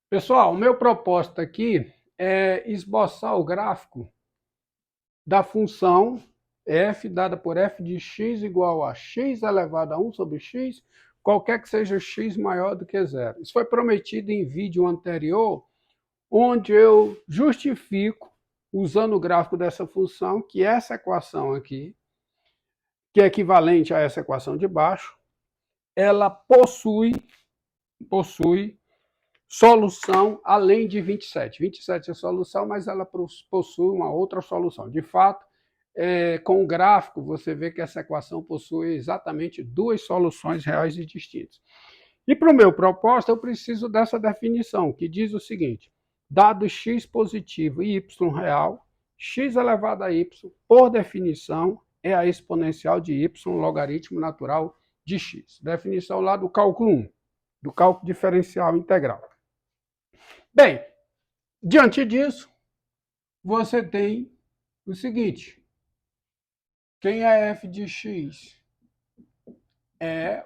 Pessoal, o meu propósito aqui é esboçar o gráfico da função f dada por f de x igual a x elevado a 1 sobre x, qualquer que seja x maior do que zero. Isso foi prometido em vídeo anterior, onde eu justifico, usando o gráfico dessa função, que essa equação aqui, que é equivalente a essa equação de baixo, ela possui solução além de 27. 27 é solução, mas ela possui uma outra solução. De fato, com o gráfico, você vê que essa equação possui exatamente duas soluções reais e distintas. E para o meu propósito, eu preciso dessa definição, que diz o seguinte: dado x positivo e y real, x elevado a y, por definição, é a exponencial de y logaritmo natural de x. Definição lá do cálculo 1, do cálculo diferencial integral. Bem, diante disso, você tem o seguinte: quem é f de x?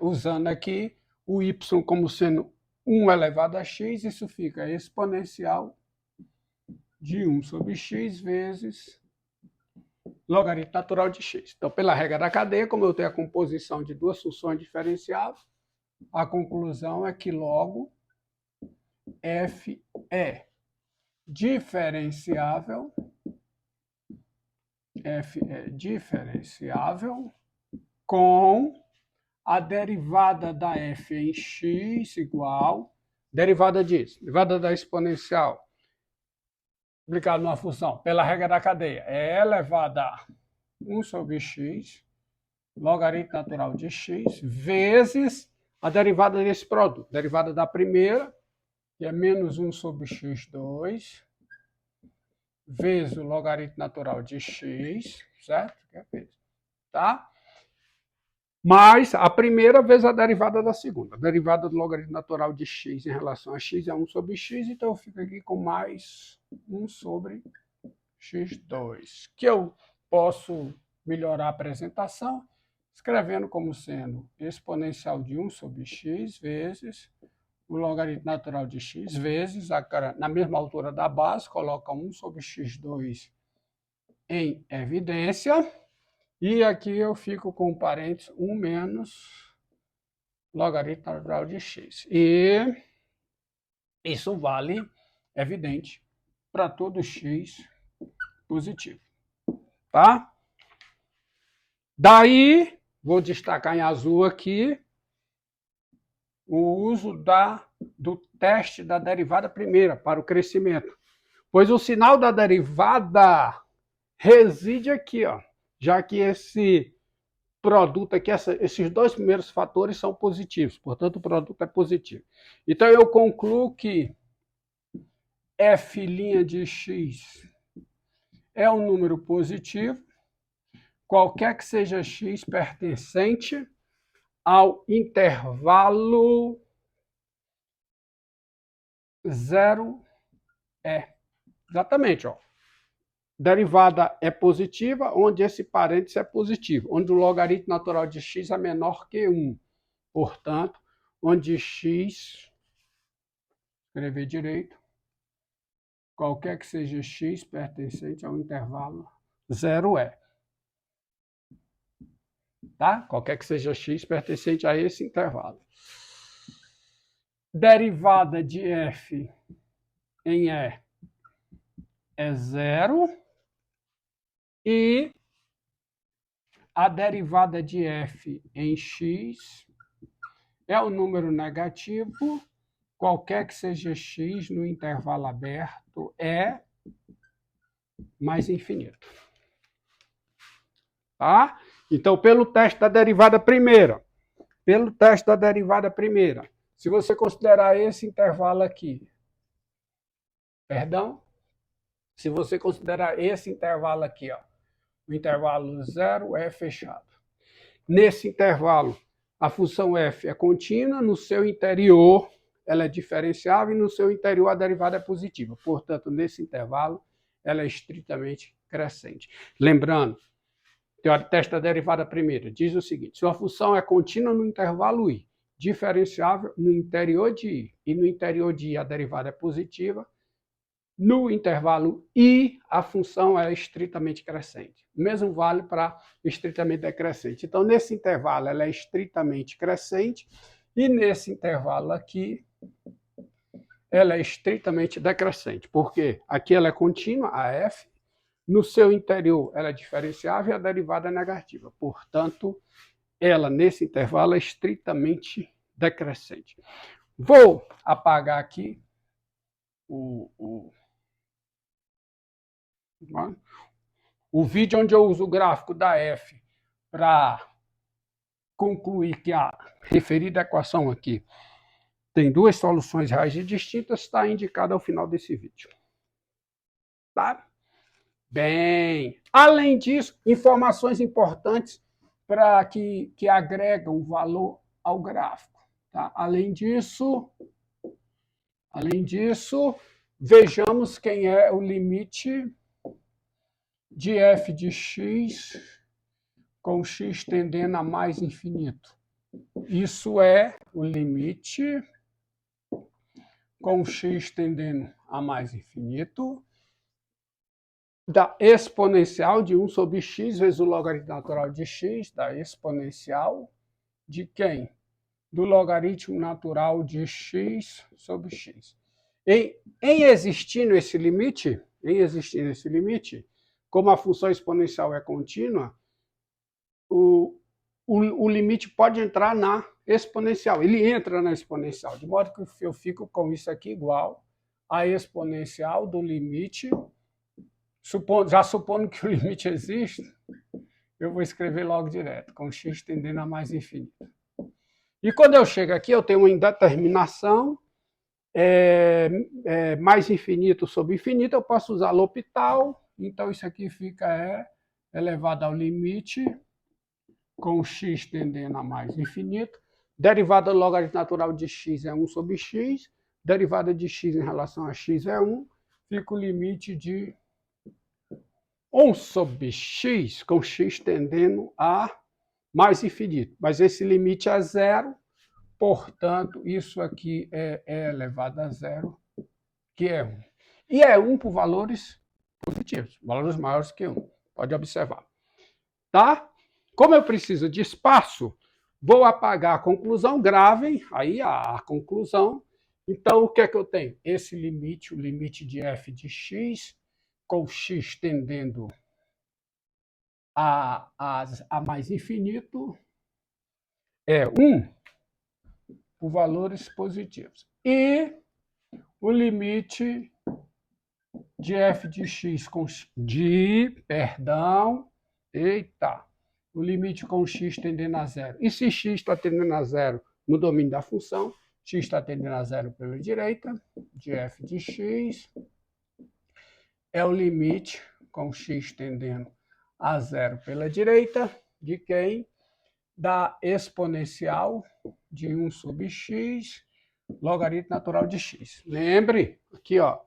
Usando aqui o y como sendo 1 elevado a x, isso fica exponencial de 1 sobre x vezes logaritmo natural de x. Então, pela regra da cadeia, como eu tenho a composição de duas funções diferenciáveis, a conclusão é que logo f é diferenciável com a derivada da f em x igual, derivada da exponencial, aplicado numa função, pela regra da cadeia, é elevada a 1 sobre x, logaritmo natural de x, vezes a derivada desse produto. Derivada da primeira, que é menos 1 sobre x2, vezes o logaritmo natural de x, certo? Tá? Mais a primeira vezes a derivada da segunda. A derivada do logaritmo natural de x em relação a x é 1 sobre x, então eu fico aqui com mais 1 sobre x2, que eu posso melhorar a apresentação escrevendo como sendo exponencial de 1 sobre x vezes o logaritmo natural de x vezes, na mesma altura da base, coloca 1 sobre x2 em evidência. E aqui eu fico com parênteses 1 menos logaritmo natural de x. E isso vale, evidente, para todo x positivo. Tá? Daí, vou destacar em azul aqui o uso do teste da derivada primeira para o crescimento. Pois o sinal da derivada reside aqui, ó, já que esse produto aqui, esses dois primeiros fatores são positivos, portanto o produto é positivo. Então eu concluo que f' de x é um número positivo, qualquer que seja x pertencente ao intervalo 0 é. Exatamente, ó. Derivada é positiva, onde esse parênteses é positivo, onde o logaritmo natural de x é menor que 1. Portanto, onde x, escrever direito, qualquer que seja x pertencente ao intervalo 0 é. Tá? Qualquer que seja x pertencente a esse intervalo. Derivada de f em E é 0. E a derivada de f em x é um número negativo, qualquer que seja x no intervalo aberto é mais infinito. Tá? Então, pelo teste da derivada primeira, se você considerar esse intervalo aqui, se você considerar esse intervalo aqui, ó, o intervalo 0 é fechado. Nesse intervalo, a função f é contínua, no seu interior ela é diferenciável e no seu interior a derivada é positiva. Portanto, nesse intervalo, ela é estritamente crescente. Lembrando, o teste da derivada primeira diz o seguinte: se uma função é contínua no intervalo i, diferenciável no interior de I. E no interior de I a derivada é positiva. No intervalo I, a função é estritamente crescente. O mesmo vale para estritamente decrescente. Então, nesse intervalo, ela é estritamente crescente. E nesse intervalo aqui, ela é estritamente decrescente. Por quê? Aqui ela é contínua, a f. No seu interior, ela é diferenciável e a derivada é negativa. Portanto, ela, nesse intervalo, é estritamente decrescente. Vou apagar aqui o vídeo onde eu uso o gráfico da f para concluir que a referida equação aqui tem duas soluções reais e distintas, está indicado ao final desse vídeo. Tá? Bem, além disso, informações importantes para que agregam valor ao gráfico. Tá? Além disso, vejamos quem é o limite de f de x com x tendendo a mais infinito. Isso é o limite com x tendendo a mais infinito da exponencial de 1 sobre x vezes o logaritmo natural de x, da exponencial de quem? Do logaritmo natural de x sobre x. Em existindo esse limite, como a função exponencial é contínua, o limite pode entrar na exponencial. Ele entra na exponencial, de modo que eu fico com isso aqui igual a exponencial do limite. Já supondo que o limite existe, eu vou escrever logo direto, com x tendendo a mais infinito. E quando eu chego aqui, eu tenho uma indeterminação, mais infinito sobre infinito, eu posso usar L'Hopital, então isso aqui fica elevado ao limite, com x tendendo a mais infinito. Derivada do logaritmo natural de x é 1 sobre x, derivada de x em relação a x é 1, fica o limite de 1 sobre x, com x tendendo a mais infinito. Mas esse limite é zero, portanto, isso aqui é elevado a zero, que é 1. E é 1 por valores positivos, valores maiores que 1. Pode observar. Tá? Como eu preciso de espaço, vou apagar a conclusão, gravem aí a conclusão. Então, o que é que eu tenho? Esse limite, o limite de f de x, com x tendendo a mais infinito, é 1 por valores positivos. E o limite de f de x com o limite com x tendendo a zero. E se x está tendendo a zero no domínio da função, x está tendendo a zero pela direita, de f de x é o limite com x tendendo a zero pela direita, de quem? Da exponencial de 1 sobre x, logaritmo natural de x. Lembre, aqui, ó,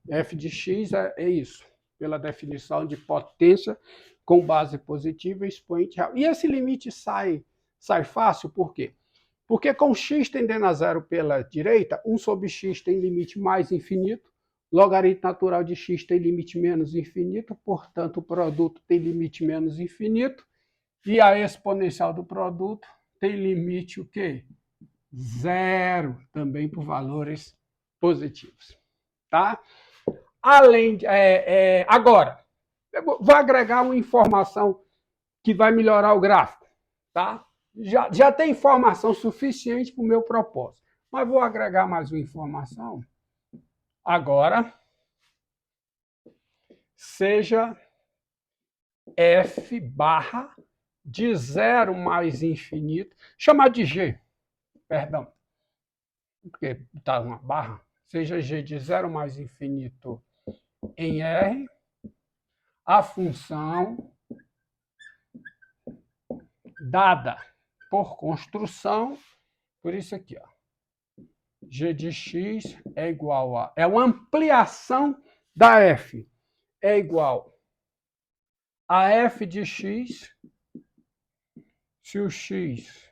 f de x é isso, pela definição de potência com base positiva e expoente real. E esse limite sai fácil, por quê? Porque com x tendendo a zero pela direita, 1 sobre x tem limite mais infinito, logaritmo natural de x tem limite menos infinito, portanto, o produto tem limite menos infinito, e a exponencial do produto tem limite o quê? Zero, também por valores positivos. Tá? Além de, agora, eu vou agregar uma informação que vai melhorar o gráfico. Tá? Já tem informação suficiente para o meu propósito, mas vou agregar mais uma informação. Agora, seja f barra de zero mais infinito, chamar de g, perdão, porque está uma barra, seja g de zero mais infinito em R, a função dada por construção, por isso aqui, ó, g de x é igual a, é uma ampliação da f, é igual a f de x, se o x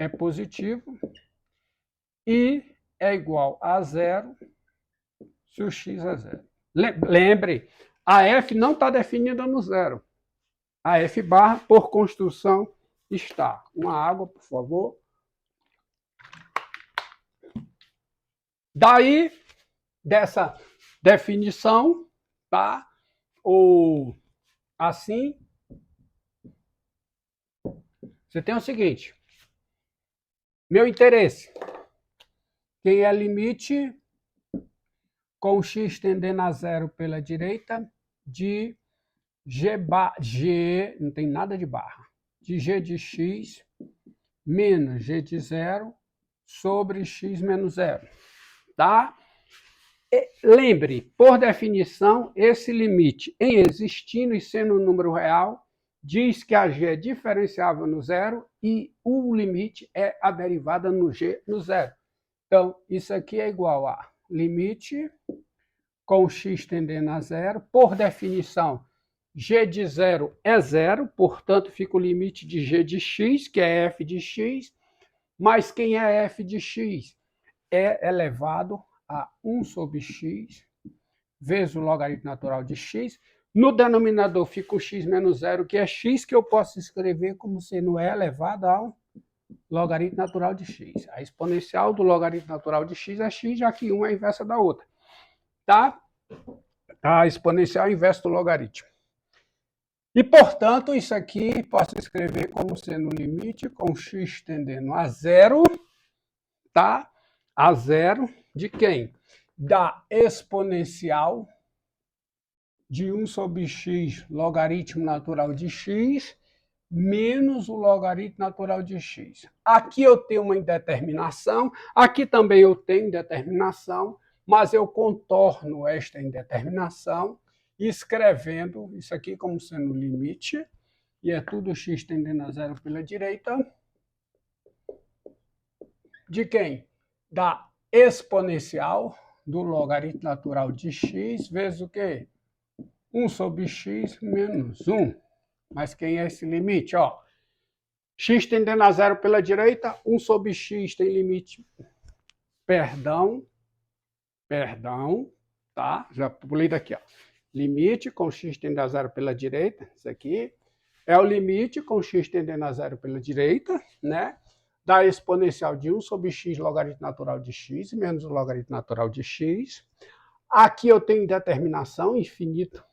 é positivo e é igual a zero se o x é zero. Lembre, a f não está definida no zero. A f barra, por construção, está. Uma água, por favor. Daí, dessa definição, tá? Ou assim, você tem o seguinte. Meu interesse. Quem é limite com x tendendo a zero pela direita de g, não tem nada de barra, de g de x menos g de zero sobre x menos zero, tá? Lembre, por definição, esse limite em existindo e sendo um número real, diz que a g é diferenciável no zero e o limite é a derivada no g no zero. Então, isso aqui é igual a limite com x tendendo a zero. Por definição, g de zero é zero, portanto, fica o limite de g de x, que é f de x, mas quem é f de x? É elevado a 1 sobre x vezes o logaritmo natural de x. No denominador fica o x menos zero, que é x, que eu posso escrever como sendo e elevado ao logaritmo natural de x. A exponencial do logaritmo natural de x é x, já que uma é a inversa da outra. Tá? A exponencial é a inversa do logaritmo. E, portanto, isso aqui posso escrever como sendo o limite com x tendendo a zero, tá? A zero de quem? Da exponencial de 1 sobre x logaritmo natural de x menos o logaritmo natural de x. Aqui eu tenho uma indeterminação, aqui também eu tenho indeterminação, mas eu contorno esta indeterminação escrevendo isso aqui como sendo limite, e é tudo x tendendo a zero pela direita, de quem? Da exponencial do logaritmo natural de x vezes o quê? 1 sobre x menos 1. Mas quem é esse limite? Ó, x tendendo a zero pela direita, 1 sobre x tem limite. Perdão, tá? Já pulei daqui, ó. Limite com x tendendo a zero pela direita, isso aqui. É o limite com x tendendo a zero pela direita, né? Da exponencial de 1 sobre x logaritmo natural de x menos o logaritmo natural de x. Aqui eu tenho determinação, infinito.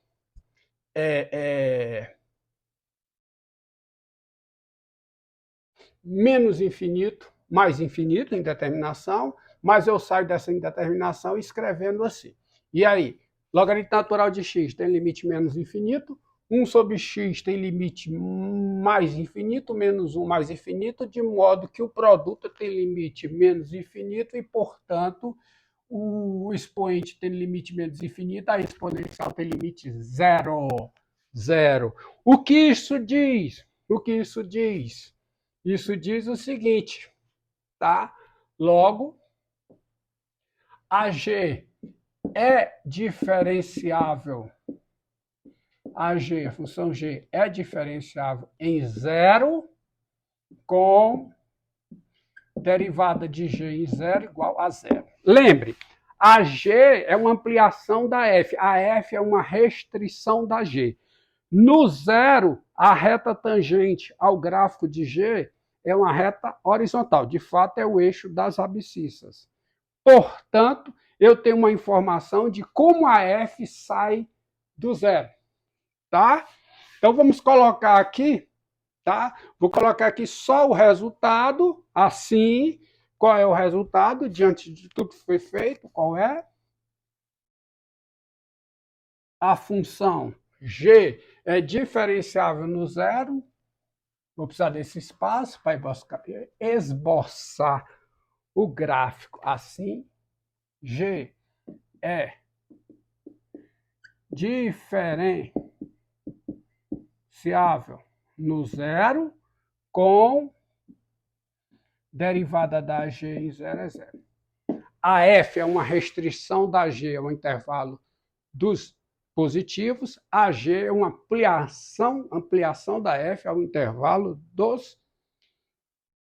Menos infinito, mais infinito, indeterminação, mas eu saio dessa indeterminação escrevendo assim. E aí, logaritmo natural de x tem limite menos infinito, 1 sobre x tem limite mais infinito, menos 1 mais infinito, de modo que o produto tem limite menos infinito e, portanto, o expoente tem limite menos infinito, a exponencial tem limite zero. Zero. O que isso diz? O que isso diz? Isso diz o seguinte, tá? Logo, a g é diferenciável. A função g é diferenciável em zero com derivada de g em zero igual a zero. Lembre, a g é uma ampliação da f. A f é uma restrição da g. No zero, a reta tangente ao gráfico de g é uma reta horizontal. De fato, é o eixo das abscissas. Portanto, eu tenho uma informação de como a f sai do zero. Tá? Então, vamos colocar aqui, tá? Vou colocar aqui só o resultado, assim. Qual é o resultado diante de tudo que foi feito? Qual é? A função g é diferenciável no zero. Vou precisar desse espaço para esboçar o gráfico assim. G é diferenciável no zero com derivada da g em zero é zero. A f é uma restrição da g ao intervalo dos positivos, a g é uma ampliação da f ao intervalo dos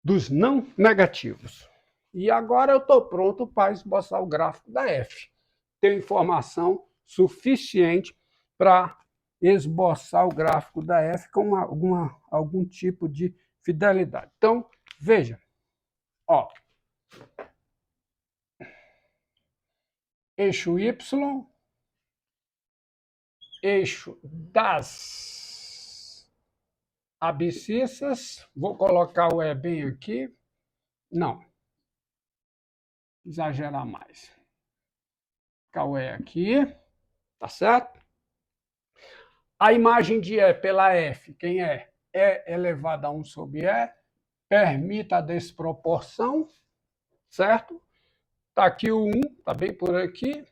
dos não negativos. E agora eu estou pronto para esboçar o gráfico da F. Tenho informação suficiente para esboçar o gráfico da F com algum tipo de fidelidade. Então, veja, ó, eixo Y, eixo das abscissas, vou colocar o E bem aqui, não, exagerar mais. Colocar o E aqui, tá certo? A imagem de E pela F, quem é? E elevado a 1 sobre E, permite a desproporção, certo? Está aqui o 1, está bem por aqui,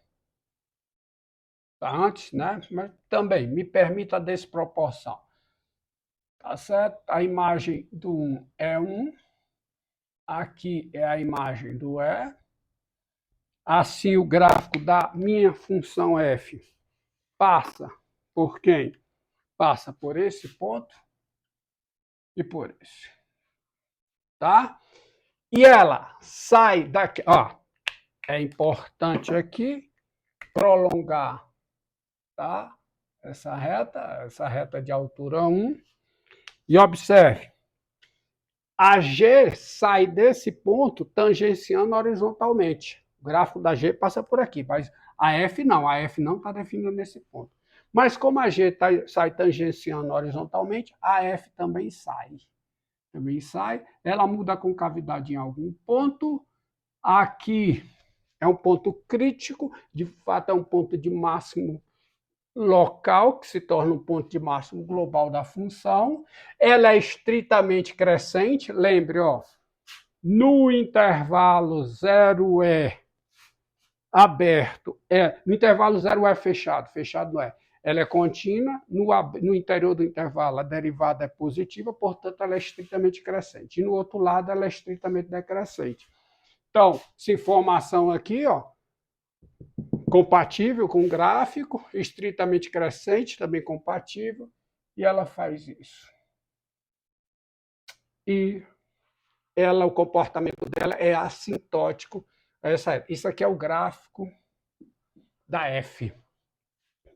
está antes, né? Mas também me permite a desproporção. Tá certo? A imagem do 1 é 1, aqui é a imagem do E. Assim, o gráfico da minha função F passa por quem? Passa por esse ponto e por esse. Tá? E ela sai daqui, ó, é importante aqui prolongar, tá? Essa reta de altura 1. E observe, a G sai desse ponto tangenciando horizontalmente. O gráfico da G passa por aqui, mas a F não está definida nesse ponto. Mas como a G sai tangenciando horizontalmente, a F também sai. Ela muda a concavidade em algum ponto. Aqui é um ponto crítico, de fato é um ponto de máximo local, que se torna um ponto de máximo global da função. Ela é estritamente crescente, lembre, ó, no intervalo 0E aberto, no intervalo 0E fechado não é. Ela é contínua, no interior do intervalo a derivada é positiva, portanto ela é estritamente crescente. E no outro lado ela é estritamente decrescente. Então, essa informação aqui, ó, compatível com o gráfico, estritamente crescente, também compatível, e ela faz isso. E ela, o comportamento dela é assintótico. Isso aqui é o gráfico da F,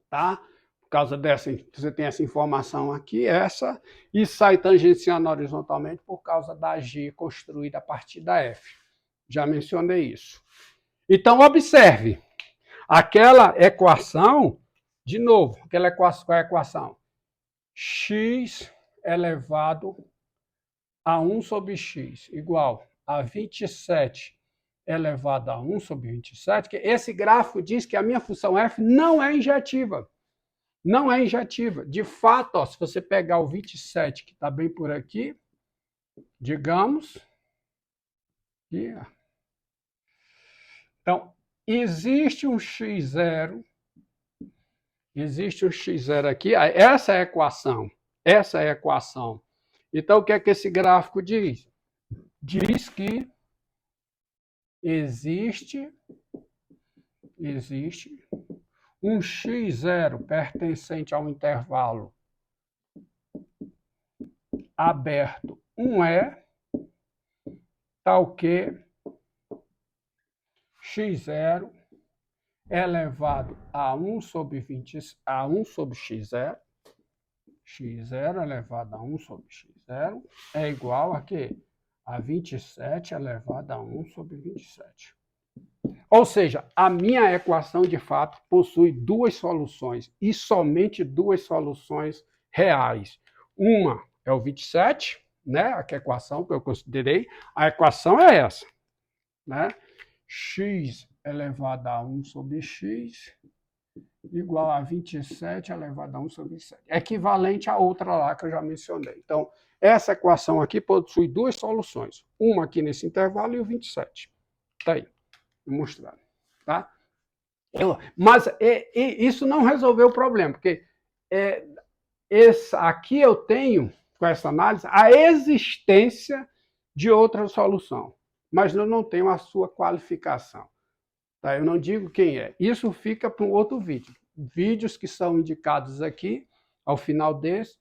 tá? Por causa dessa, você tem essa informação aqui, essa, e sai tangenciando horizontalmente por causa da G construída a partir da F. Já mencionei isso. Então, observe, aquela equação, de novo, qual é a equação? X elevado a 1 sobre x igual a 27 elevado a 1 sobre 27, que esse gráfico diz que a minha função f não é injetiva. Não é injetiva. De fato, ó, se você pegar o 27, que está bem por aqui, digamos, aqui, ó. Então, existe um x0 aqui, essa é a equação, Então, o que é que esse gráfico diz? Diz que existe um x0 pertencente ao intervalo aberto 1E, tal que x0 elevado a 1 sobre x0, x0 elevado a 1 sobre x0 é igual a quê? A 27 elevado a 1 sobre 27. Ou seja, a minha equação, de fato, possui duas soluções, e somente duas soluções reais. Uma é o 27, né? A equação que eu considerei, a equação é essa, né? X elevado a 1 sobre x igual a 27 elevado a 1 sobre 7. Equivalente à outra lá que eu já mencionei. Então, essa equação aqui possui duas soluções. Uma aqui nesse intervalo e o 27. Está aí, mostrado. Tá? Mas isso não resolveu o problema, porque aqui eu tenho, com essa análise, a existência de outra solução, mas eu não tenho a sua qualificação. Tá? Eu não digo quem é. Isso fica para um outro vídeo. Vídeos que são indicados aqui, ao final desse,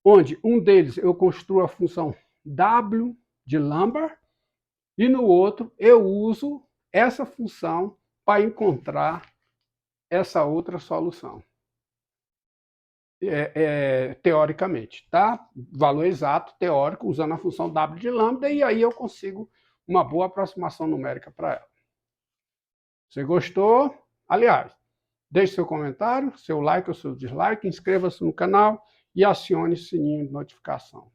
onde um deles eu construo a função W de Lambert, e no outro eu uso essa função para encontrar essa outra solução. Teoricamente, tá? Valor exato, teórico, usando a função W de lambda, e aí eu consigo uma boa aproximação numérica para ela. Você gostou? Aliás, deixe seu comentário, seu like ou seu dislike, inscreva-se no canal e acione o sininho de notificação.